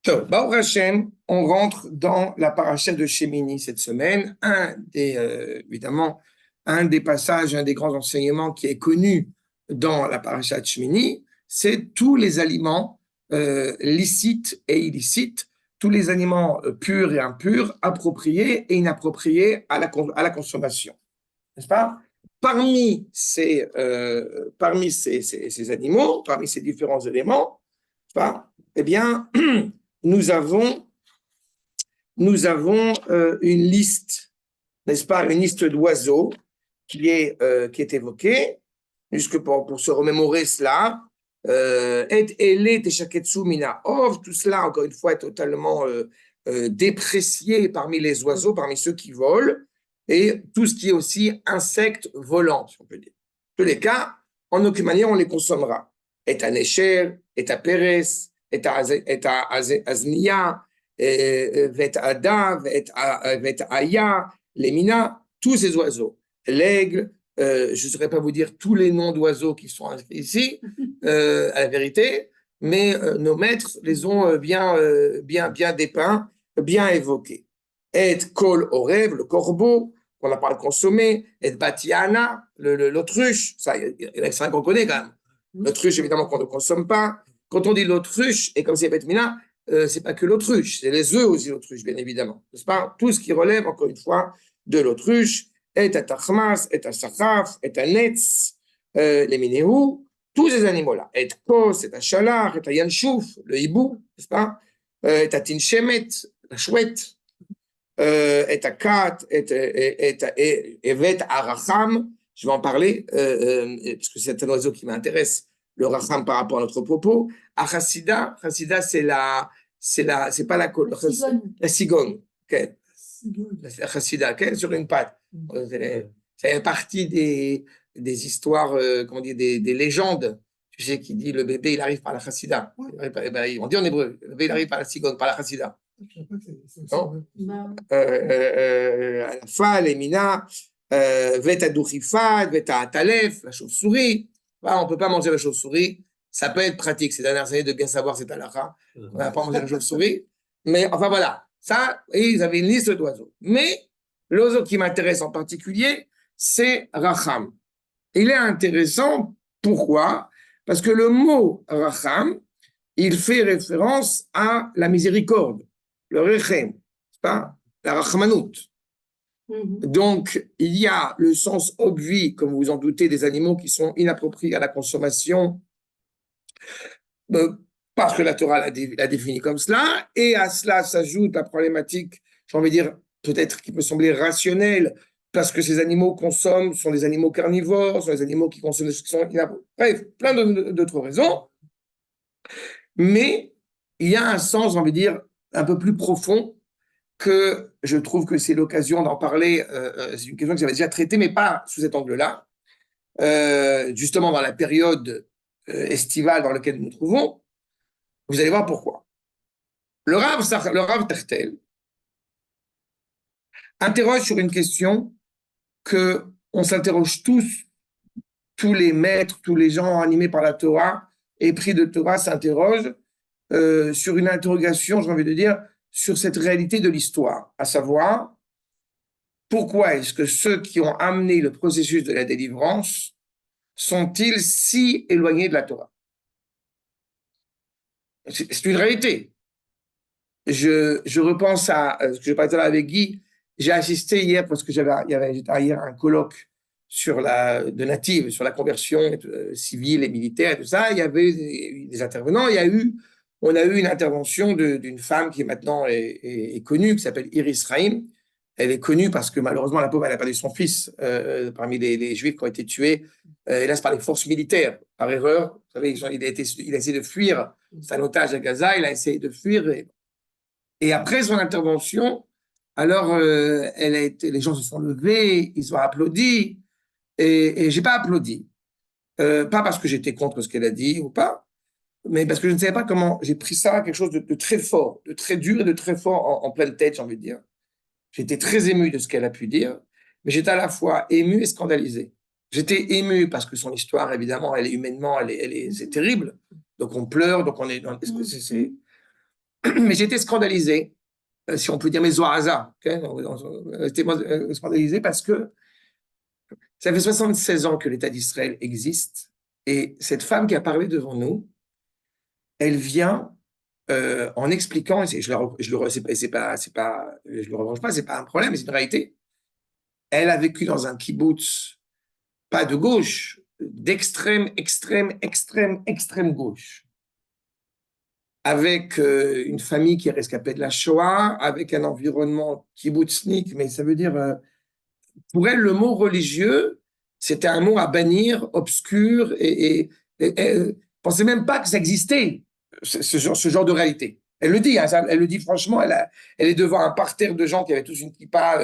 Baruch Hashem, on rentre dans la paracha de Shemini cette semaine. Évidemment, un des passages, un des grands enseignements qui est connu dans la paracha de Shemini, c'est tous les aliments licites et illicites, tous les aliments purs et impurs, appropriés et inappropriés à la consommation. N'est-ce pas? Parmi ces animaux, parmi ces différents éléments, n'est-ce pas? Eh bien, nous avons une liste, n'est-ce pas, une liste d'oiseaux qui est évoquée, jusque pour se remémorer cela. Tout cela, encore une fois, est totalement déprécié parmi les oiseaux, parmi ceux qui volent, et tout ce qui est aussi insectes volants, si on peut dire. En tous les cas, en aucune manière on les consommera. Et à Necher, et à Pérez, et à Aznia, et à Ada, et à Aya, les Mina, tous ces oiseaux. L'aigle, je ne saurais pas vous dire tous les noms d'oiseaux qui sont inscrits ici, à la vérité, mais nos maîtres les ont bien dépeints, bien évoqués. Et Kol Orev, le corbeau, qu'on n'a pas consommé, et Batiana, l'autruche, ça, il y en a cinq qu'on connaît quand même. L'autruche, évidemment, qu'on ne consomme pas. Quand on dit l'autruche, et comme c'est Betmina, c'est pas que l'autruche, c'est les œufs aussi, l'autruche, bien évidemment. N'est-ce pas? Tout ce qui relève, encore une fois, de l'autruche, et à Tachmas, et à Sachaf, et à Netz, les Minéhou, tous ces animaux-là. Et Kos, et à Shalach, et à Yanchouf, le hibou, n'est-ce pas? Et à Tinchemet, la chouette, et à Kat, et Vet à Racham, je vais en parler, parce que c'est un oiseau qui m'intéresse, le Racham par rapport à notre propos. À Chassida, c'est pas la cigogne, okay. La Chassida, okay, sur une patte. C'est partie des histoires, comment dire, des légendes. Tu sais, qui dit le bébé, il arrive par la Chassida. On dit en hébreu, le bébé, il arrive par la cigogne, par la Chassida. Non? À la fin, les Mina, Veta Dourifad, Veta Atalef, la chauve-souris. On ne peut pas manger la chauve-souris. Ça peut être pratique ces dernières années de bien savoir cette halakha. On n'a pas mangé la chauve-souris. Mais enfin voilà, ça, et ils avaient une liste d'oiseaux. Mais l'oiseau qui m'intéresse en particulier, c'est Racham. Il est intéressant, pourquoi? Parce que le mot Racham, il fait référence à la miséricorde, le Rechem, pas la Rachmanout. Donc, il y a le sens obvi, comme vous vous en doutez, des animaux qui sont inappropriés à la consommation, parce que la Torah l'a défini comme cela, et à cela s'ajoute la problématique, j'ai envie de dire, peut-être qui peut sembler rationnelle, parce que ces animaux consomment, sont des animaux carnivores, sont des animaux qui consomment des choses qui sont inappropriées. Bref, plein d'autres raisons. Mais il y a un sens, j'ai envie de dire, un peu plus profond, que je trouve que c'est l'occasion d'en parler. C'est une question que j'avais déjà traitée, mais pas sous cet angle-là. Justement, dans la période estivale dans laquelle nous nous trouvons, vous allez voir pourquoi. Le Rav Tertel interroge sur une question que on s'interroge tous les maîtres, tous les gens animés par la Torah, épris de Torah s'interrogent sur une interrogation, j'ai envie de dire, sur cette réalité de l'histoire, à savoir, pourquoi est-ce que ceux qui ont amené le processus de la délivrance sont-ils si éloignés de la Torah? C'est une réalité. Je repense à ce que je parlais avec Guy. J'ai assisté hier, parce que j'étais hier un colloque de native, sur la conversion civile et militaire et tout ça. Il y avait des intervenants. On a eu une intervention d'une femme qui maintenant est connue, qui s'appelle Iris Raïm. Elle est connue parce que malheureusement, la pauvre, elle a perdu son fils parmi les Juifs qui ont été tués, hélas, par les forces militaires, par erreur. Vous savez, il a essayé de fuir, c'est un otage à Gaza, il a essayé de fuir. Et après son intervention, alors, les gens se sont levés, ils ont applaudi, et je n'ai pas applaudi. Pas parce que j'étais contre ce qu'elle a dit ou pas, mais parce que je ne savais pas comment. J'ai pris ça quelque chose de très fort, de très dur et de très fort en pleine tête, j'ai envie de dire. J'étais très ému de ce qu'elle a pu dire, mais j'étais à la fois ému et scandalisé. J'étais ému parce que son histoire, évidemment, elle est humainement, c'est terrible. Donc on pleure, donc on est dans. Mais j'étais scandalisé, si on peut dire mes zoaza, okay? J'étais scandalisé parce que ça fait 76 ans que l'État d'Israël existe, et cette femme qui a parlé devant nous, elle vient en expliquant, et je le revanche pas, c'est pas un problème, c'est une réalité. Elle a vécu dans un kibbutz, pas de gauche, d'extrême, extrême, extrême, extrême gauche, avec une famille qui est rescapée de la Shoah, avec un environnement kibbutznik, mais ça veut dire, pour elle, le mot religieux, c'était un mot à bannir, obscur, et pensait même pas que ça existait, ce genre de réalité. Elle le dit, hein, elle le dit franchement, elle est devant un parterre de gens qui avaient tous une kippa,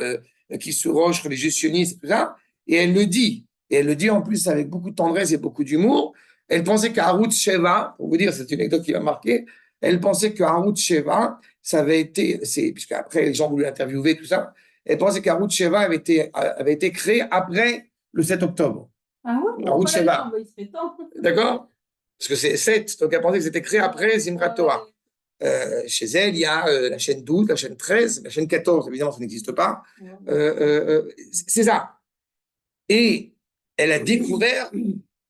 qui se rochent, religieux sionistes, tout ça, et elle le dit. Et elle le dit en plus avec beaucoup de tendresse et beaucoup d'humour. Elle pensait qu'Arutz Sheva, pour vous dire, c'est une anecdote qui m'a marqué, elle pensait qu'Arutz Sheva, ça avait été, puisqu'après les gens voulaient l'interviewer, tout ça, elle pensait qu'Arutz Sheva avait été créé après le 7 octobre. Ah ouais, Arutz Sheva. il serait temps. D'accord? Parce que c'est 7, donc elle pensait que c'était créé après Simchat Torah. Chez elle, il y a la chaîne 12, la chaîne 13, la chaîne 14, évidemment, ça n'existe pas. C'est ça. Et elle a découvert,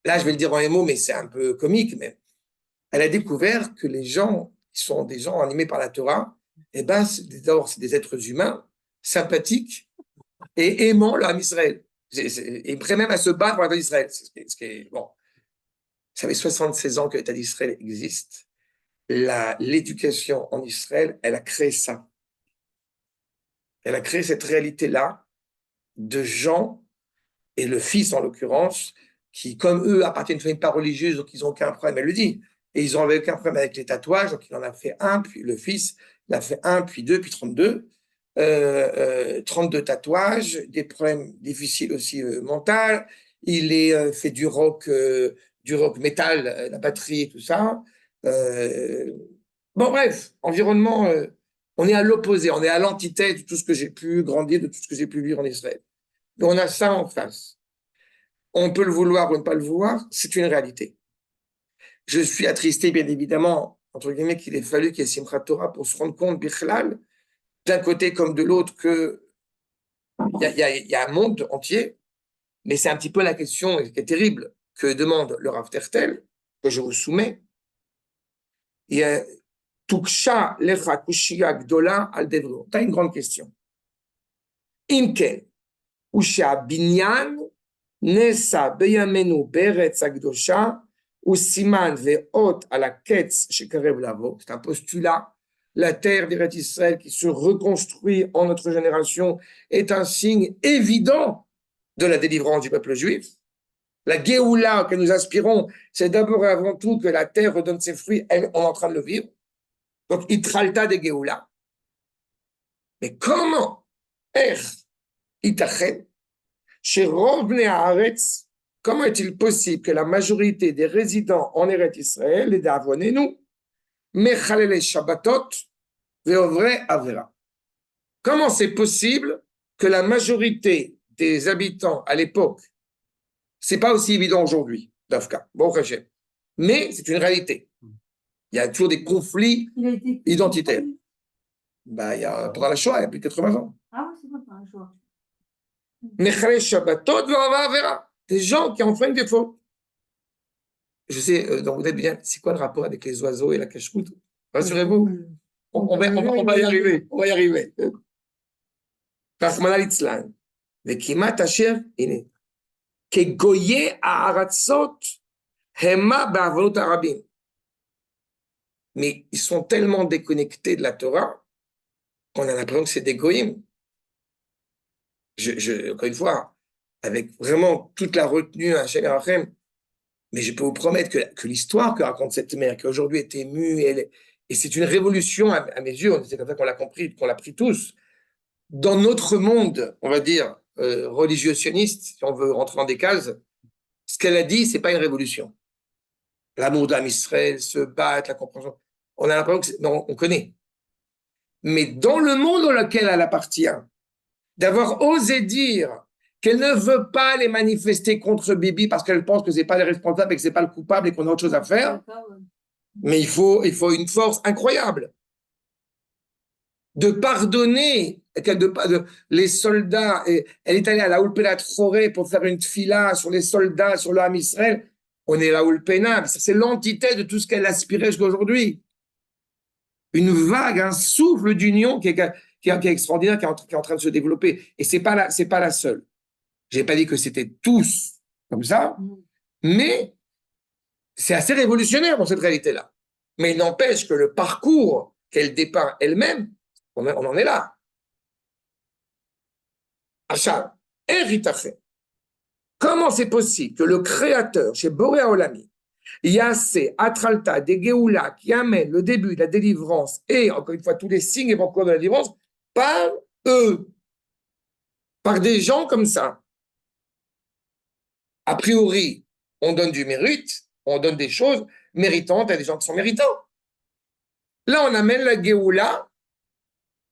là je vais le dire en un mot, mais c'est un peu comique, mais elle a découvert que les gens qui sont des gens animés par la Torah, eh ben, d'abord, c'est des êtres humains, sympathiques et aimant l'âme Israël. Et prêts même à se battre pour l'État d'Israël. Bon. Ça fait 76 ans que l'État d'Israël existe. L'éducation en Israël, elle a créé ça. Elle a créé cette réalité-là de gens, et le fils en l'occurrence, qui, comme eux, appartiennent à une famille pas religieuse, donc ils n'ont aucun problème, elle le dit. Et ils n'ont aucun problème avec les tatouages, donc il en a fait un, puis le fils, il a fait un, puis deux, puis 32. 32 tatouages, des problèmes difficiles aussi mentaux. Il est fait du rock métal, la batterie, tout ça. Bon, bref, environnement, on est à l'opposé, on est à l'antithèse de tout ce que j'ai pu grandir, de tout ce que j'ai pu vivre en Israël. Donc, on a ça en face. On peut le vouloir ou ne pas le vouloir, c'est une réalité. Je suis attristé, bien évidemment, entre guillemets, qu'il ait fallu qu'il y ait Simchat Torah pour se rendre compte, Bichlal, d'un côté comme de l'autre, qu'il y a un monde entier, mais c'est un petit peu la question qui est terrible que demande le Rav Tertel, que je vous soumets. Il y a Tuksha lecha kushia gdola al devro. Tu as une grande question. Imken, usha binyan nesa beyamenu beretz agdosha ou siman ve'ot à la ketz shekarev lavo. C'est un postulat. La terre d'Eretz Israël qui se reconstruit en notre génération est un signe évident de la délivrance du peuple juif. La Géoula que nous aspirons, c'est d'abord et avant tout que la terre redonne ses fruits, on est en train de le vivre. Donc, Itralta de Géoula. Mais comment, Itachen, chez Rovne Haaretz, comment est-il possible que la majorité des résidents en Eretz Israël, les Davonenu, Mechalele Shabbatot, Veovre Avera. Comment c'est possible que la majorité des habitants à l'époque, c'est pas aussi évident aujourd'hui, Dafka, bon, mais c'est une réalité. Il y a toujours des conflits identitaires. Bah, il y a, pendant la Shoah, il y a plus de 80 ans. Ah oui, c'est bon, pendant la Shoah. Mechalele Shabbatot, Veovre Avera. Des gens qui enfreignent des fautes. Je sais, donc vous êtes bien, c'est quoi le rapport avec les oiseaux et la cache-route? Rassurez-vous, on va y arriver. On va y arriver. רחמנא ליצלן, וכמעט אשר, הנה, כגויי הארצות, המה בעוונות הרבים. Mais ils sont tellement déconnectés de la Torah qu'on a l'impression que c'est des goïms. Encore une fois, avec vraiment toute la retenue à Hachem Erachem, mais je peux vous promettre que l'histoire que raconte cette mère, qui aujourd'hui est émue, et c'est une révolution à mes yeux, c'est comme ça qu'on l'a compris, qu'on l'a pris tous, dans notre monde, on va dire, religieux sioniste, si on veut rentrer dans des cases, ce qu'elle a dit, c'est pas une révolution. L'amour d'âme Israël, se battre, la compréhension. On a l'impression que non, on connaît. Mais dans le monde dans lequel elle appartient, d'avoir osé dire qu'elle ne veut pas les manifester contre Bibi parce qu'elle pense que c'est pas les responsables et que c'est pas le coupable et qu'on a autre chose à faire. Mais il faut une force incroyable. de pardonner les soldats. Et elle est allée à la Ulpena Troré pour faire une tfila sur les soldats, sur le Ham Israël. On est la Ulpena, c'est l'antithèse de tout ce qu'elle aspirait jusqu'à aujourd'hui. Une vague, un souffle d'union qui est extraordinaire, qui est en train de se développer. Et c'est pas la seule. Je n'ai pas dit que c'était tous comme ça, mais c'est assez révolutionnaire dans cette réalité-là. Mais il n'empêche que le parcours qu'elle dépeint elle-même, on en est là. Achat, héritaché. Comment c'est possible que le créateur, chez Boré Olami, Yassé, Atralta, des Géoula, qui amène le début de la délivrance et, encore une fois, tous les signes et de la délivrance, par eux, par des gens comme ça. A priori, on donne du mérite, on donne des choses méritantes à des gens qui sont méritants. Là, on amène la Géoula,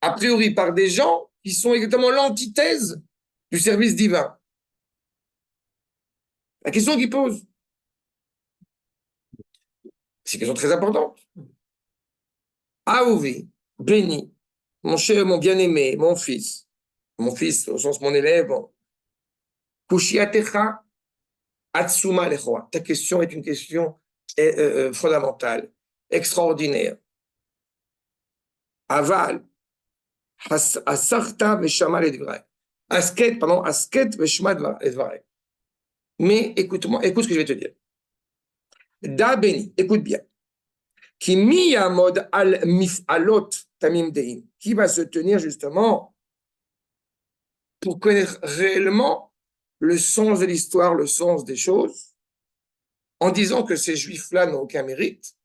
a priori par des gens qui sont exactement l'antithèse du service divin. La question qu'il pose, c'est une question très importante. Aouvi, béni, mon cher, mon bien-aimé, mon fils au sens mon élève, Kushiatecha Atsuma Lechoa. Ta question est une question fondamentale, extraordinaire. Aval, Asarta Veshama Ledvarai. Asket, pardon, Asket Veshama Ledvarai. Mais écoute ce que je vais te dire. Da béni, écoute bien. Qui mi mode al mifalot tamim deim. Qui va se tenir justement pour connaître réellement le sens de l'histoire, le sens des choses, en disant que ces juifs-là n'ont aucun mérite.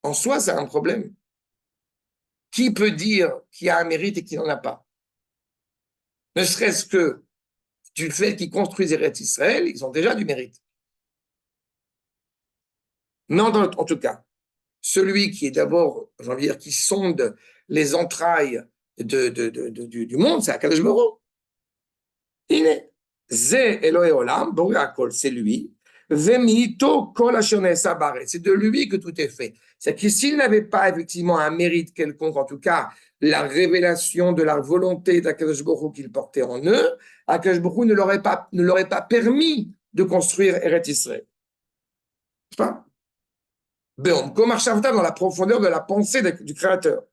En soi, c'est un problème. Qui peut dire qu'il y a un mérite et qu'il n'en a pas? Ne serait-ce que du fait qu'ils construisent Eretz Israël, ils ont déjà du mérite. Mais en tout cas, celui qui est d'abord, j'ai envie de dire, qui sonde les entrailles du monde, c'est Akadosh Baruch Hu. Il est Ze Elohe Olam, Boré Hakol, c'est lui. Vemito Kol Asher Ne'asa Baaretz, c'est de lui que tout est fait. C'est-à-dire que s'il n'avait pas effectivement un mérite quelconque, en tout cas la révélation de la volonté d'Akadosh Baruch Hu qu'il portait en eux, Akadosh Baruch Hu ne leur pas permis de construire Eretz Israël. N'est-ce pas? Comme Arshavta dans la profondeur de la pensée du Créateur.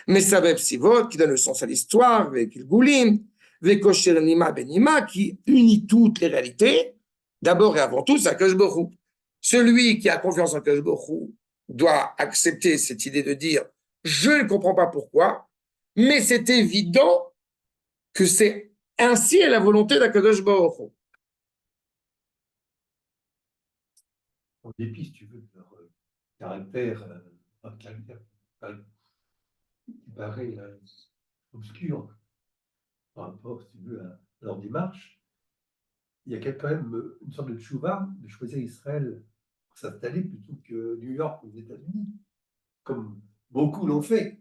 Mais Sabeb Sivot, qui donne le sens à l'histoire, avec Goulim, Vekosher Nima Benima, qui unit toutes les réalités, d'abord et avant tout, c'est Akadosh Baruch Hu. Celui qui a confiance en Akadosh Baruch Hu doit accepter cette idée de dire je ne comprends pas pourquoi, mais c'est évident que c'est ainsi la volonté d'Akadosh Baruch Hu. En dépit, si tu veux, de leur caractère, qui paraît obscur par rapport, si tu veux, à leur démarche, il y a quand même une sorte de tchouva de choisir Israël pour s'installer plutôt que New York aux États-Unis, comme beaucoup l'ont fait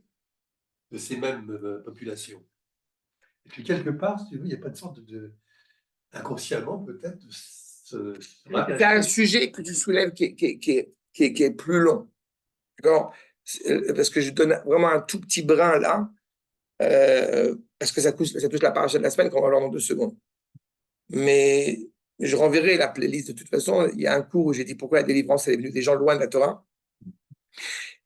de ces mêmes populations. Et puis quelque part, si tu veux, il n'y a pas de sorte inconsciemment peut-être c'est un sujet que tu soulèves qui est plus long. D'accord? Parce que je donne vraiment un tout petit brin là, parce que ça touche la paracha de la semaine qu'on va voir dans 2 secondes. Mais je renverrai la playlist de toute façon. Il y a un cours où j'ai dit pourquoi la délivrance est venue des gens loin de la Torah.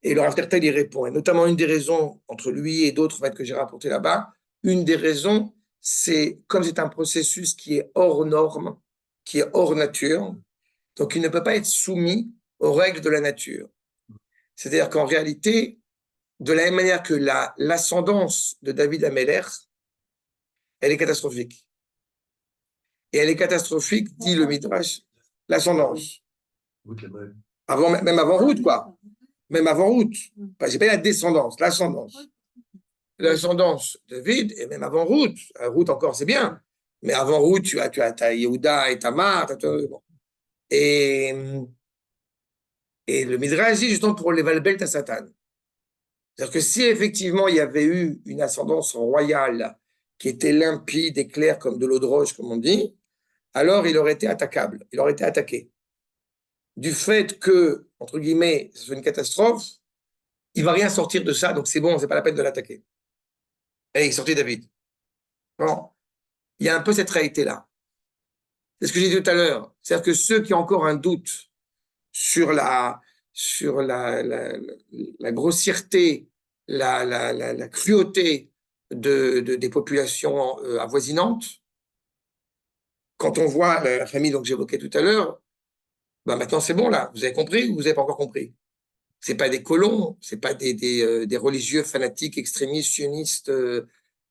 Et le Rav Tertel y répond. Et notamment, une des raisons, entre lui et d'autres que j'ai rapporté là-bas, une des raisons, c'est comme c'est un processus qui est hors norme, qui est hors nature, donc il ne peut pas être soumis aux règles de la nature. C'est-à-dire qu'en réalité, de la même manière que l'ascendance de David Améler, elle est catastrophique. Et elle est catastrophique, dit le Midrash, l'ascendance. Même avant route, quoi. Même avant route. J'ai pas la descendance, l'ascendance. L'ascendance de David, et même avant route. Route encore, c'est bien. Mais avant route, tu as Yehuda et Tamar. Et le Midrash dit justement pour les Valbelt à Satan. C'est-à-dire que si effectivement il y avait eu une ascendance royale qui était limpide et claire comme de l'eau de roche, comme on dit, alors il aurait été attaquable, il aurait été attaqué. Du fait que, entre guillemets, c'est une catastrophe, il ne va rien sortir de ça, donc c'est bon, ce n'est pas la peine de l'attaquer. Et il sortit David. Bon, il y a un peu cette réalité-là. C'est ce que j'ai dit tout à l'heure. C'est-à-dire que ceux qui ont encore un doute sur la grossièreté, la cruauté des populations avoisinantes, quand on voit la famille que j'évoquais tout à l'heure, ben maintenant c'est bon là, vous avez compris ou vous n'avez pas encore compris? C'est pas des colons, c'est pas des religieux fanatiques, extrémistes, sionistes,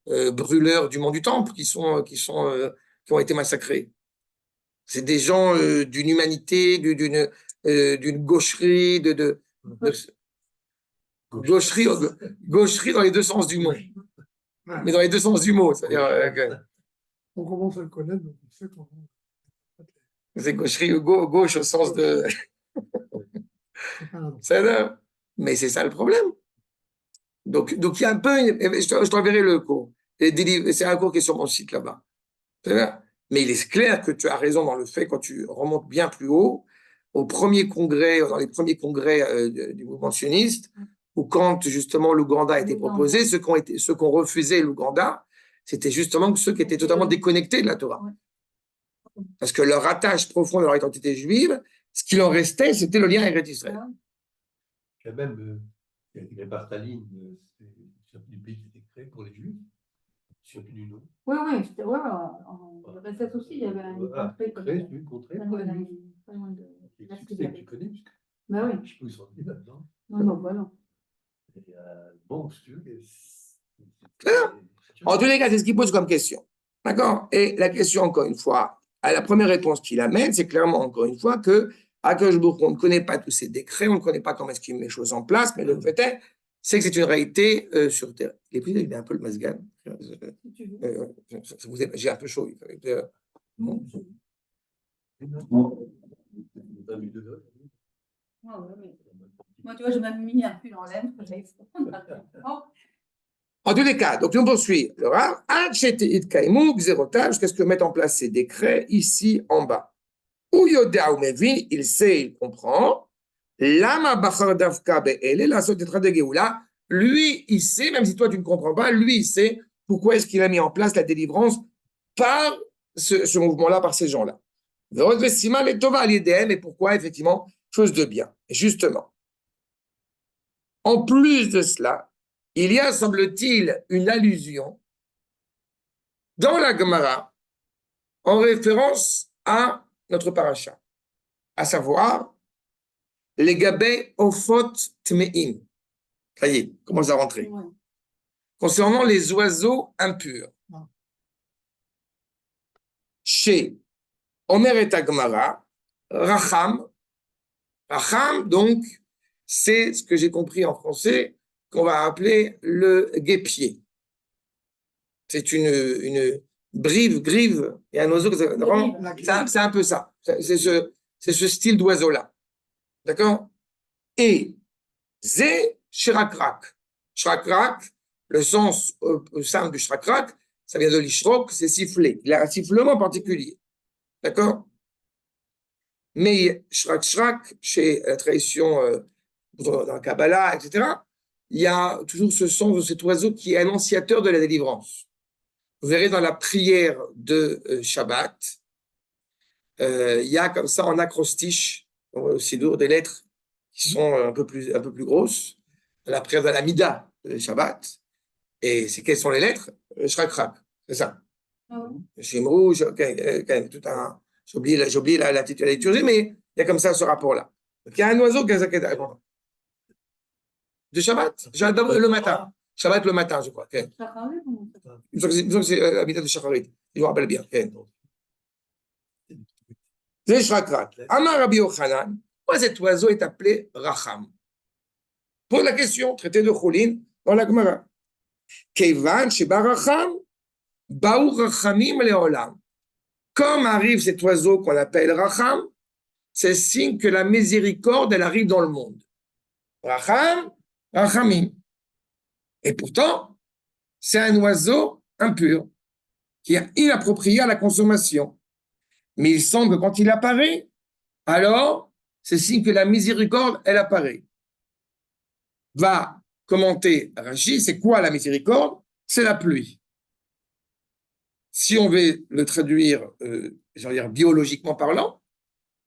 brûleurs du mont du Temple qui ont été massacrés. C'est des gens d'une humanité, d'une gaucherie, gaucherie dans les deux sens du mot. Mais dans les deux sens du mot, c'est-à-dire On commence à le connaître, donc on sait comment. c'est gaucherie gauche au sens de. Mais c'est ça le problème. Donc il y a un peu. Je t'enverrai le cours. C'est un cours qui est sur mon site là-bas. Mais il est clair que tu as raison dans le fait, quand tu remontes bien plus haut, dans les premiers congrès du mouvement sioniste, ou quand justement l'Ouganda a été proposé, ceux qui ont refusé l'Ouganda, c'était justement ceux qui étaient totalement déconnectés de la Torah. Parce que leur attache profonde à leur identité juive, ce qui leur restait, c'était le lien avec Israël. Il y a même, il y a Barthaline, c'est du pays qui était créé pour les Juifs, sur du nom. Oui, en RSS aussi, il y avait une contrée. Une contrée. Tu connais, puisque. Bah oui. Je sais pas où ils sont venus là-dedans. Non, voilà. Bon, si tu veux. En tous les cas, c'est ce qu'il pose comme question. D'accord? Et la question, encore une fois, à la première réponse qu'il amène, c'est clairement, encore une fois, que Akadosh Baruch Hu, on ne connaît pas tous ces décrets, on ne connaît pas comment est-ce qu'il met les choses en place, mais le fait est, c'est que c'est une réalité sur Terre. Et puis, il est un peu le masgan. J'ai un peu chaud. Moi, tu vois, j'ai même mis un pull en laine. En tous les cas, donc on poursuit le Rav, jusqu'à ce que mettre en place ces décrets ici en bas. Ou Yoda ou Mevin, il sait, il comprend. Lama Bachar Davka Be'ele, la Sotetra de Geoula, lui, il sait, même si toi tu ne comprends pas, lui, il sait pourquoi est-ce qu'il a mis en place la délivrance par ce mouvement-là, par ces gens-là. Et pourquoi, effectivement, chose de bien. Et justement, en plus de cela, il y a, semble-t-il, une allusion dans la Gemara en référence à notre paracha, à savoir les gabé ofot tmeim. Ça y est, commence à rentrer. Ouais. Concernant les oiseaux impurs. Ouais. Chez Omer et Gemara, Racham, donc, c'est ce que j'ai compris en français, qu'on va appeler le guépier. C'est une grive, et un oiseau, c'est un peu ça. C'est ce style d'oiseau-là. D'accord? Et Zé Shirakrak. Shirakrak, le sens simple du Shirakrak, ça vient de l'Ishrok, c'est siffler. Il a un sifflement particulier. D'accord? Mais Shrak, chez la tradition dans la Kabbalah, etc., il y a toujours ce sens de cet oiseau qui est annonciateur de la délivrance. Vous verrez dans la prière de Shabbat, il y a comme ça en acrostiche, au Sidour, des lettres qui sont un peu plus grosses, la prière de la Mida de Shabbat. Et quelles sont les lettres? Shrak, c'est ça. Shimrou, tout un. J'ai oublié la liturgie, mais il y a comme ça ce rapport-là. Donc, il y a un oiseau qui a de Shabbat, le matin. Shabbat le matin, je crois. Okay. Il me semble que c'est l'habitat de Shacharit. Je me rappelle bien. Okay. C'est Shrakrat. Amar Rabbi Yochanan, pourquoi cet oiseau est appelé Racham? Pour la question, traité de Choulin dans la Gemara. Kevan sheba Racham, baou Rachamim leolam. Comme arrive cet oiseau qu'on appelle Racham, c'est signe que la miséricorde, elle arrive dans le monde. Racham, Rachamim. Et pourtant, c'est un oiseau impur, qui est inapproprié à la consommation. Mais il semble que quand il apparaît, alors, c'est signe que la miséricorde, elle apparaît. va commenter Rashi, c'est quoi la miséricorde? C'est la pluie. Si on veut le traduire, dire biologiquement parlant,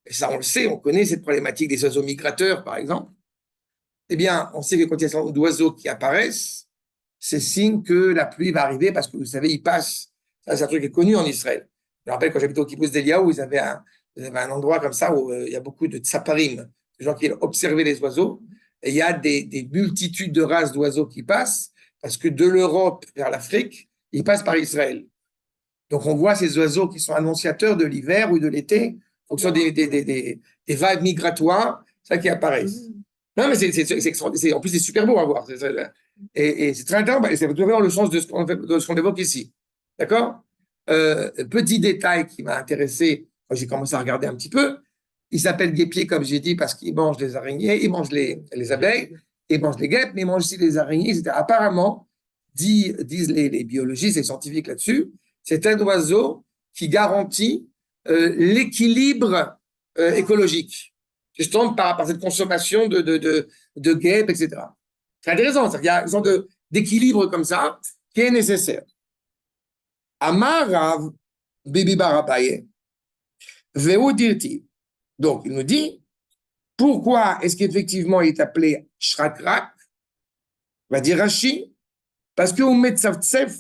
et ça on le sait, on connaît cette problématique des oiseaux migrateurs, par exemple, eh bien, on sait que quand il y a un certain nombre d'oiseaux qui apparaissent, c'est signe que la pluie va arriver parce que, vous savez, ils passent. Ça, c'est un truc qui est connu en Israël. Je me rappelle quand j'habitais au kibbutz d'Eliaou, ils avaient un endroit comme ça où il y a beaucoup de tsaparim, des gens qui observaient les oiseaux. Et il y a des multitudes de races d'oiseaux qui passent parce que de l'Europe vers l'Afrique, ils passent par Israël. Donc, on voit ces oiseaux qui sont annonciateurs de l'hiver ou de l'été, en fonction des vagues migratoires, ça qui apparaissent. Non, mais en plus, c'est super beau à voir. Et c'est très intéressant, et c'est tout dans le sens de ce qu'on évoque ici. D'accord? Petit détail qui m'a intéressé quand j'ai commencé à regarder un petit peu, il s'appelle guêpier, comme j'ai dit, parce qu'il mange les araignées, il mange les abeilles, il mange les guêpes, mais il mange aussi les araignées, etc. Apparemment, disent les biologistes et scientifiques là-dessus, c'est un oiseau qui garantit l'équilibre écologique, justement par cette consommation de guêpes, etc. C'est intéressant, il y a une sorte d'équilibre comme ça qui est nécessaire. Amarav Bibi Barabaye, Veu Dirti. Donc, il nous dit, pourquoi est-ce qu'effectivement il est appelé Shrakrak? Va dire Rashi, parce que Umetzavtsef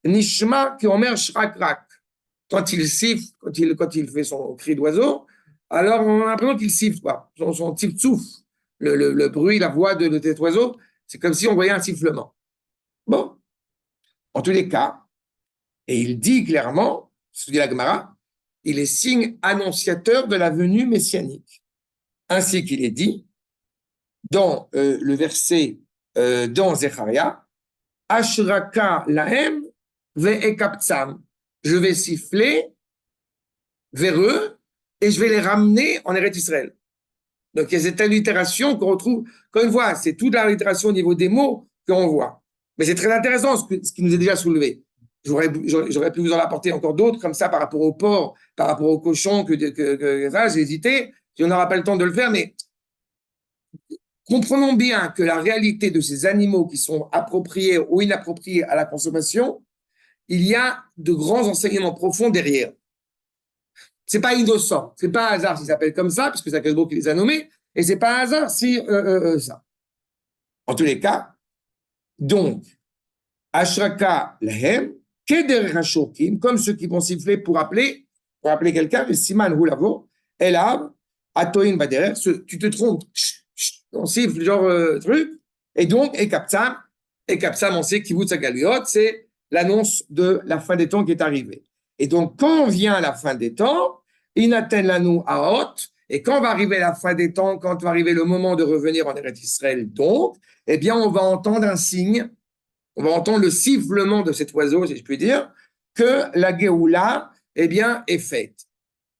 Nishma qui omer Shrakrak. Quand il siffle, quand il fait son cri d'oiseau, alors on a l'impression qu'il siffle, quoi. Son tif-souf, le bruit, la voix de cet oiseau, c'est comme si on voyait un sifflement. Bon, en tous les cas, et il dit clairement, ce dit la Gemara, il est signe annonciateur de la venue messianique. Ainsi qu'il est dit dans le verset dans Zecharia, Ashraka lahem ve'ekaptsam. Je vais siffler vers eux et je vais les ramener en Eretz Israël. Donc il y a cette allitération qu'on retrouve, encore une fois, c'est toute l'allitération au niveau des mots qu'on voit. Mais c'est très intéressant ce qui nous est déjà soulevé. J'aurais pu vous en apporter encore d'autres comme ça par rapport au porc, par rapport au cochon, que ça, j'ai hésité. On n'aura pas le temps de le faire, mais comprenons bien que la réalité de ces animaux qui sont appropriés ou inappropriés à la consommation, il y a de grands enseignements profonds derrière. C'est pas innocent, c'est pas un hasard s'il s'appelle comme ça, puisque c'est Akadosh qui les a nommés, et c'est pas un hasard si ça. En tous les cas, donc, Ashraka lahem, keder hashokim, comme ceux qui vont siffler pour appeler quelqu'un, le siman hulavo, elav, atoin baderer, tu te trompes, on siffle genre truc, et donc, et kapsam, on sait kibbutz agaliot, c'est l'annonce de la fin des temps qui est arrivée. Et donc, quand vient la fin des temps, inaten lanu aot, et quand va arriver la fin des temps, quand va arriver le moment de revenir en Eretz Israël, donc, eh bien, on va entendre un signe, on va entendre le sifflement de cet oiseau, si je puis dire, que la Géoula, eh bien, est faite.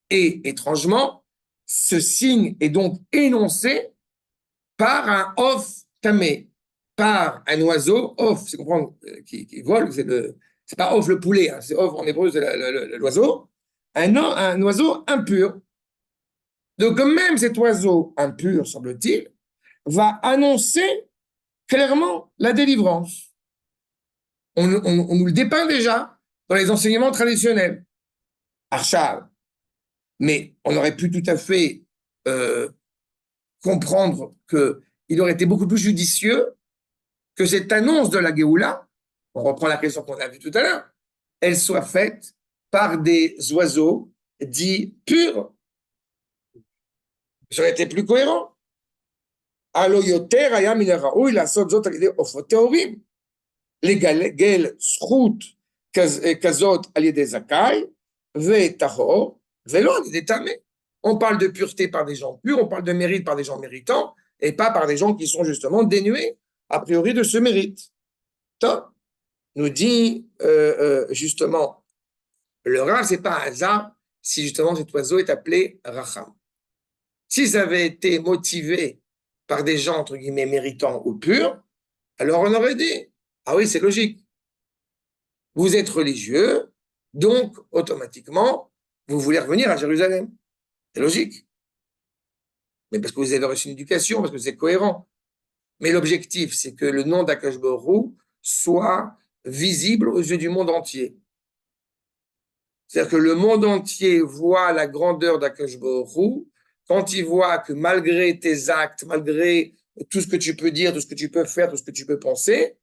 Et étrangement, ce signe est donc énoncé par un off tamé, par un oiseau, off, c'est comprendre, qui vole, c'est pas off le poulet, hein, c'est off en hébreu, c'est l'oiseau, un oiseau impur. Donc, même cet oiseau impur, semble-t-il, va annoncer clairement la délivrance. On nous le dépeint déjà dans les enseignements traditionnels. Archav. Mais on aurait pu tout à fait comprendre qu'il aurait été beaucoup plus judicieux que cette annonce de la Géoula, on reprend la question qu'on a vue tout à l'heure, elle soit faite par des oiseaux dits purs. Ça aurait été plus cohérent. Alo yoter haya min haraoui לעשות זאת על ידי עופות טהורים. לגל זכות כזאת על ידי זכאי וטהור, ולא על ידי טמא. On parle de pureté par des gens purs, on parle de mérite par des gens méritants, et pas par des gens qui sont justement dénués, a priori, de ce mérite. Top. Nous dit justement, le Rav, c'est pas un hasard si justement cet oiseau est appelé Racham. Si ça avait été motivé par des gens, entre guillemets, méritants ou purs, alors on aurait dit, ah oui, c'est logique. Vous êtes religieux, donc automatiquement, vous voulez revenir à Jérusalem. C'est logique. Mais parce que vous avez reçu une éducation, parce que c'est cohérent. Mais l'objectif, c'est que le nom d'Akadosh Baruch Hu soit visible aux yeux du monde entier. C'est-à-dire que le monde entier voit la grandeur d'Akadosh Baruch Hu quand il voit que malgré tes actes, malgré tout ce que tu peux dire, tout ce que tu peux faire, tout ce que tu peux penser,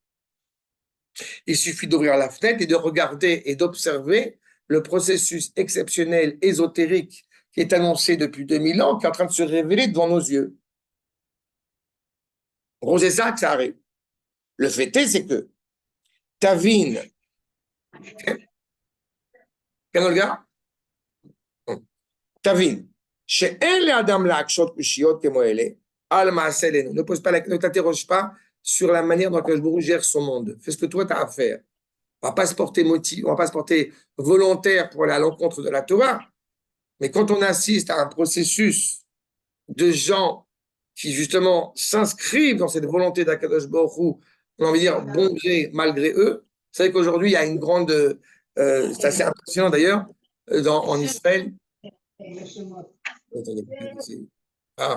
il suffit d'ouvrir la fenêtre et de regarder et d'observer le processus exceptionnel, ésotérique, qui est annoncé depuis 2000 ans, qui est en train de se révéler devant nos yeux. C'est ça que ça arrive. Le fait est, c'est que Tavine, Olga, Tavine, שאין לאדם להקשות קושיות כמו אלה, על מעשה אלינו. Ne t'interroge pas sur la manière dont Akadosh Baruch Hu gère son monde. Fais ce que toi tu as à faire. On ne va pas se porter on va pas se porter volontaire pour aller à l'encontre de la Torah, mais quand on assiste à un processus de gens qui justement s'inscrivent dans cette volonté d'Akadosh Baruch Hu, on a envie de dire bon gré malgré eux. Vous savez qu'aujourd'hui il y a une grande, c'est assez impressionnant d'ailleurs, en Israël. Ah.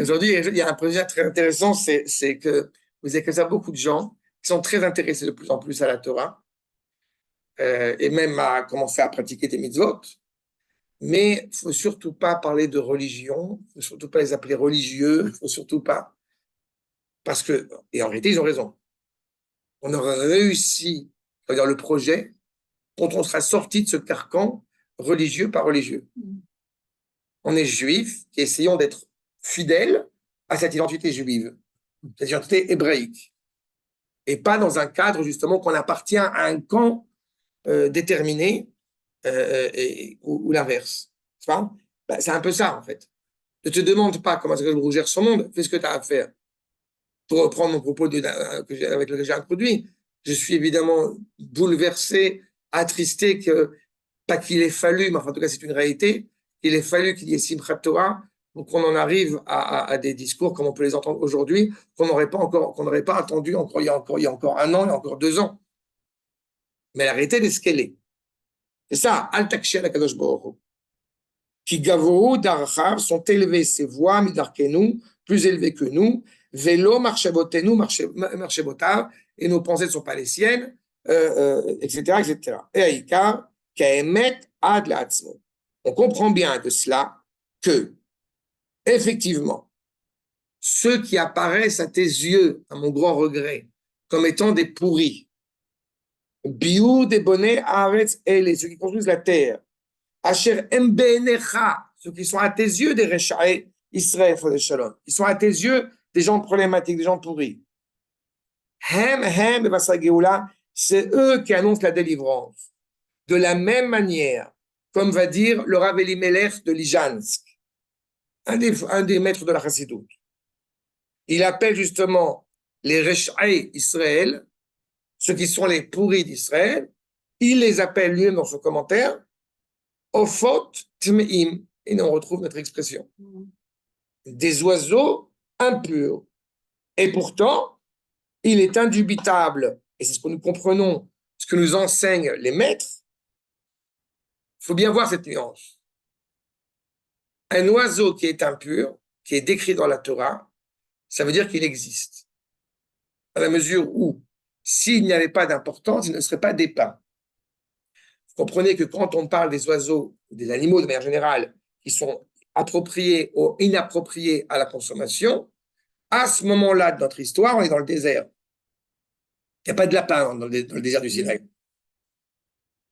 Aujourd'hui, il y a un projet très intéressant, c'est que vous avez que ça beaucoup de gens qui sont très intéressés de plus en plus à la Torah et même à commencer à pratiquer des mitzvot. Mais il ne faut surtout pas parler de religion, il ne faut surtout pas les appeler religieux, il ne faut surtout pas. Parce que, et en réalité, ils ont raison. On aura réussi, c'est-à-dire le projet, quand on sera sorti de ce carcan religieux par religieux. On est juifs qui essayons d'être fidèles à cette identité juive, cette identité hébraïque, et pas dans un cadre justement qu'on appartient à un camp déterminé ou l'inverse. C'est un peu ça en fait. Ne te demande pas comment ça gère son monde, fais ce que tu as à faire. Pour reprendre mon propos avec lequel j'ai introduit, je suis évidemment bouleversé, attristé pas qu'il ait fallu, mais enfin, en tout cas c'est une réalité, il ait fallu qu'il y ait Simchat Torah pour qu'on en arrive à des discours comme on peut les entendre aujourd'hui, qu'on n'aurait pas attendu il y a encore un an, il y a encore 2 ans. Mais la réalité est ce qu'elle est. C'est ça, Al Takshel Akadosh Baruch Hu. Qui Gavoru Darachav sont élevés, ses voix, Midarkenu, plus élevés que nous, Vélo, Marchebotenu, Marchebotav, et nos pensées ne sont pas les siennes, etc., etc. Et Aïkar, Kaemet Ad La'atzmo. On comprend bien de cela que, effectivement, ceux qui apparaissent à tes yeux, à mon grand regret, comme étant des pourris, Biou des bonnets Aretz Ele, ceux qui construisent la terre, Asher Embenecha, ceux qui sont à tes yeux des Rechaï Israël, Shalom, ils sont à tes yeux des gens problématiques, des gens pourris. C'est eux qui annoncent la délivrance. De la même manière, comme va dire le Rav Elimelech de Lijansk, un des maîtres de la Chassidoute. Il appelle justement les Rechaï Israël, ceux qui sont les pourris d'Israël, il les appelle lui-même dans son commentaire, Ofot Tmeim, et on retrouve notre expression. Des oiseaux impurs. Et pourtant, il est indubitable, et c'est ce que nous comprenons, ce que nous enseignent les maîtres, il faut bien voir cette nuance. Un oiseau qui est impur, qui est décrit dans la Torah, ça veut dire qu'il existe. À la mesure où, s'il n'y avait pas d'importance, il ne serait pas dépeint. Vous comprenez que quand on parle des oiseaux, des animaux de manière générale, qui sont appropriés ou inappropriés à la consommation, à ce moment-là de notre histoire, on est dans le désert. Il n'y a pas de lapin dans le désert du Sinaï.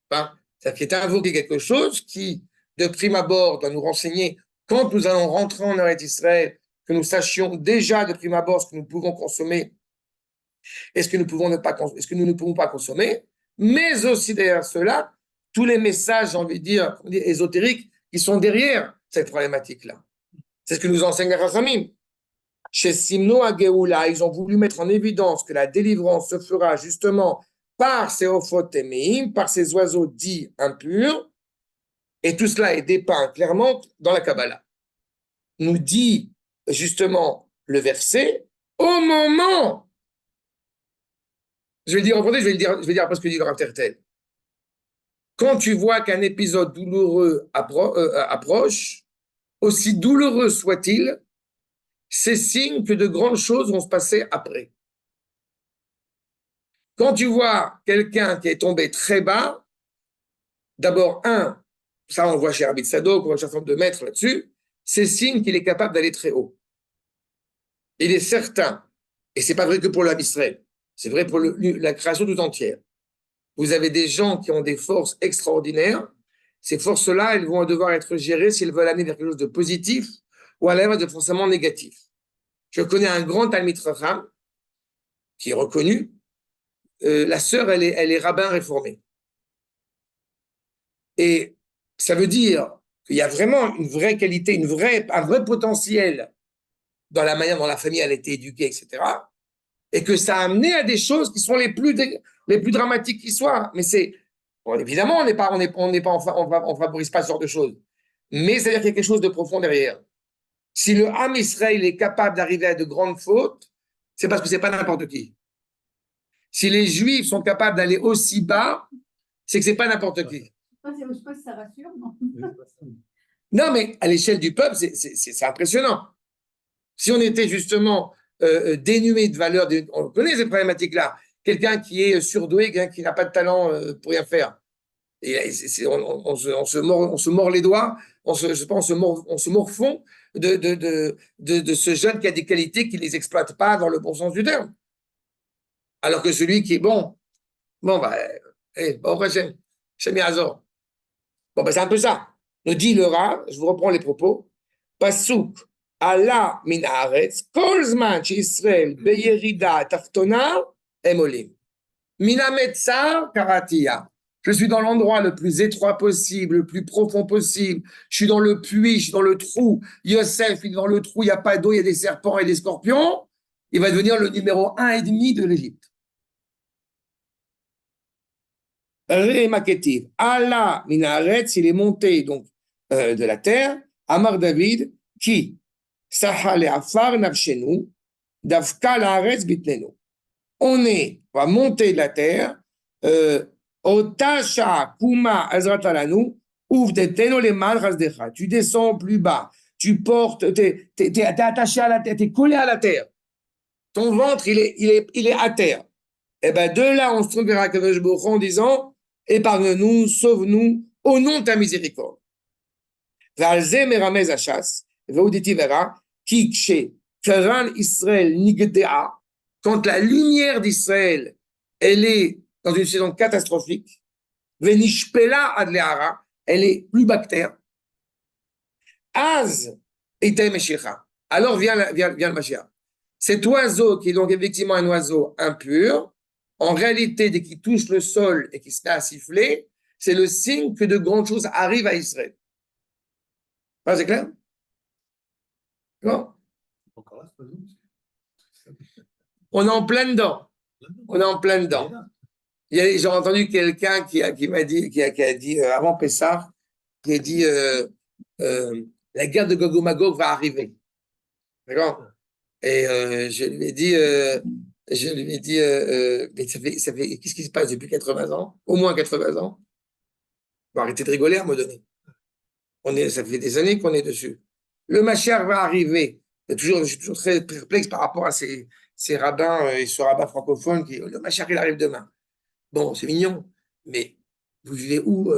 C'est-à-dire qu'il est invoqué quelque chose qui, de prime abord, doit nous renseigner, quand nous allons rentrer en Eretz Israël, que nous sachions déjà de prime abord ce que nous pouvons consommer et ce que nous ne pouvons pas consommer, mais aussi derrière cela, tous les messages, j'ai envie de dire, ésotériques, qui sont derrière cette problématique-là. C'est ce que nous enseigne la Chachamim. Chez Simno à Géoula, ils ont voulu mettre en évidence que la délivrance se fera justement par ces ophotéméim, par ces oiseaux dits impurs, et tout cela est dépeint clairement dans la Kabbalah. Nous dit justement le verset, au moment, je vais le dire en français, je vais le dire après ce que dit le Rav Tertel. quand tu vois qu'un épisode douloureux approche, aussi douloureux soit-il, c'est signe que de grandes choses vont se passer après. Quand tu vois quelqu'un qui est tombé très bas, d'abord, ça on le voit chez Rabbi Tzadok, on voit chez un certain nombre de maîtres là-dessus, c'est signe qu'il est capable d'aller très haut. Il est certain, et c'est pas vrai que pour l'homme Israël, c'est vrai pour la création tout entière. Vous avez des gens qui ont des forces extraordinaires. Ces forces-là, elles vont devoir être gérées s'ils veulent aller vers quelque chose de positif ou à l'inverse de forcément négatif. Je connais un grand Talmid Chacham qui est reconnu. La sœur, elle est rabbin réformée. Et ça veut dire qu'il y a vraiment une vraie qualité, un vrai potentiel dans la manière dont la famille a été éduquée, etc. Et que ça a amené à des choses qui sont les plus dramatiques qui soient. Mais bon, évidemment, on favorise pas ce genre de choses. Mais c'est-à-dire qu'il y a quelque chose de profond derrière. Si le Ham Israël est capable d'arriver à de grandes fautes, c'est parce que c'est pas n'importe qui. Si les Juifs sont capables d'aller aussi bas, c'est que c'est pas n'importe qui. Je sais pas si ça rassure, non? Non, mais à l'échelle du peuple, c'est impressionnant. Si on était justement dénué de valeur, on connaît ces problématiques-là. Quelqu'un qui est surdoué, quelqu'un qui n'a pas de talent pour rien faire. Et on se mord les doigts, on se morfond de ce jeune qui a des qualités qui ne les exploite pas dans le bon sens du terme. Alors que celui qui est bon, Shem Yazor. Bon, c'est un peu ça. Nous dit le Rav, je vous reprends les propos, Pasuk, Allah min haaretz, kol zman she'Israël beyerida taftona emolim. Mina metzar karatia. Je suis dans l'endroit le plus étroit possible, le plus profond possible. Je suis dans le puits, je suis dans le trou. Yosef, il est dans le trou, il n'y a pas d'eau, il y a des serpents et des scorpions. Il va devenir le numéro 1,5 de l'Égypte. Rémaketiv. Allah minaretz, il est monté donc de la terre. Amar David, qui Sahale afar nafshenu, davka laaretz bitnenu. On va monter de la terre. Otasha kuma azratalanu, uvdetenu le mal rasdecha. Tu descends plus bas. Tu portes, t'es attaché à la terre, t'es collé à la terre. Ton ventre, il est à terre. Et ben de là, on se tourne vers Akadosh Baruch Hu en disant, épargne-nous, sauve-nous, au nom de ta miséricorde. Valze meramez achas, veuditi vera, ki kshe, karan Israël nigdea, quand la lumière d'Israël, elle est dans une saison catastrophique, venishpela adleara, elle est plus bactère. Az ite meshicha. Alors vient le Mashiach. Cet oiseau qui est donc effectivement un oiseau impur, en réalité, dès qu'il touche le sol et qu'il se met à siffler, c'est le signe que de grandes choses arrivent à Israël. C'est clair? Non? On est en plein dedans. On est en plein dedans. J'ai entendu quelqu'un qui m'a dit, qui a dit avant Pessah, qui a dit la guerre de Gog et Magog va arriver. D'accord? Et je lui ai dit, mais ça fait, qu'est-ce qui se passe depuis 80 ans? Au moins 80 ans. Bon, arrêtez de rigoler à me donner. Ça fait des années qu'on est dessus. Le Mashiach va arriver. Je suis toujours très perplexe par rapport à ces rabbins et ce rabbin francophone qui, le Mashiach, il arrive demain. Bon, c'est mignon, mais vous vivez où?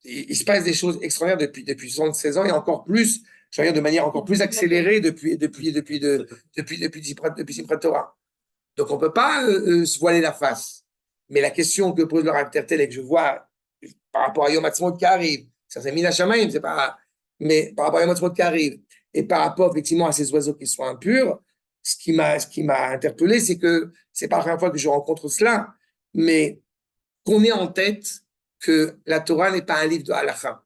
Il se passe des choses extraordinaires depuis 76 ans et encore plus, je regarde de manière encore plus accélérée depuis Simchat Torah. Donc, on ne peut pas se voiler la face. Mais la question que pose le Rav Tertel et que je vois par rapport à Yom Ha'atzmaut qui arrive, ça c'est Mina Shamayim, c'est pas. Mais par rapport à Yom Ha'atzmaut qui arrive et par rapport effectivement à ces oiseaux qui sont impurs, ce qui m'a interpellé, c'est que c'est pas la première fois que je rencontre cela, mais qu'on ait en tête que la Torah n'est pas un livre de halakha.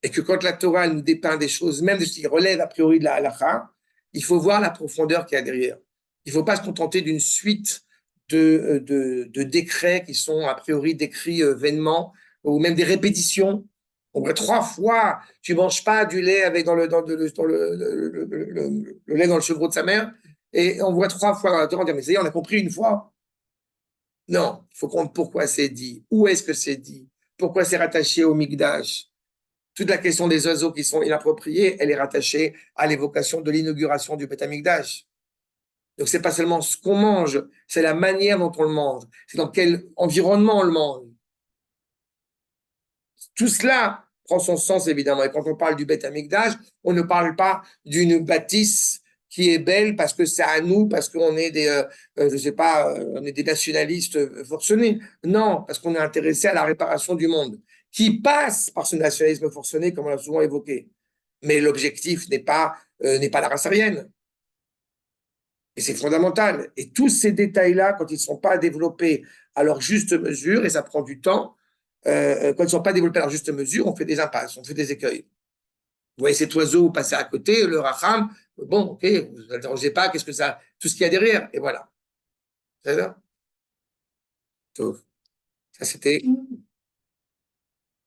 Et que quand la Torah nous dépeint des choses, même de ce qui relève a priori de la halakha, il faut voir la profondeur qu'il y a derrière. Il ne faut pas se contenter d'une suite de décrets qui sont a priori décrits vainement, ou même des répétitions. On voit 3 fois, tu ne manges pas du lait avec le lait dans le chevreau de sa mère, et on voit 3 fois dans la Torah, on dit, mais ça y est, on a compris une fois. Non, il faut comprendre pourquoi c'est dit, où est-ce que c'est dit, pourquoi c'est rattaché au Mikdash? Toute la question des oiseaux qui sont inappropriés, elle est rattachée à l'évocation de l'inauguration du Beth Amikdash. Donc, c'est pas seulement ce qu'on mange, c'est la manière dont on le mange, c'est dans quel environnement on le mange. Tout cela prend son sens, évidemment. Et quand on parle du Beth Amikdash, on ne parle pas d'une bâtisse qui est belle parce que c'est à nous, parce qu'on est des, je sais pas, on est des nationalistes forcenés. Non, parce qu'on est intéressé à la réparation du monde, qui passe par ce nationalisme forcené, comme on l'a souvent évoqué. Mais l'objectif n'est pas la race aryenne. Et c'est fondamental. Et tous ces détails-là, quand ils ne sont pas développés à leur juste mesure, et ça prend du temps, quand ils ne sont pas développés à leur juste mesure, on fait des impasses, on fait des écueils. Vous voyez cet oiseau passer à côté, le racham, bon, ok, vous n'interrogez pas, qu'est-ce que ça, tout ce qu'il y a derrière, et voilà. C'est ça. Ça, c'était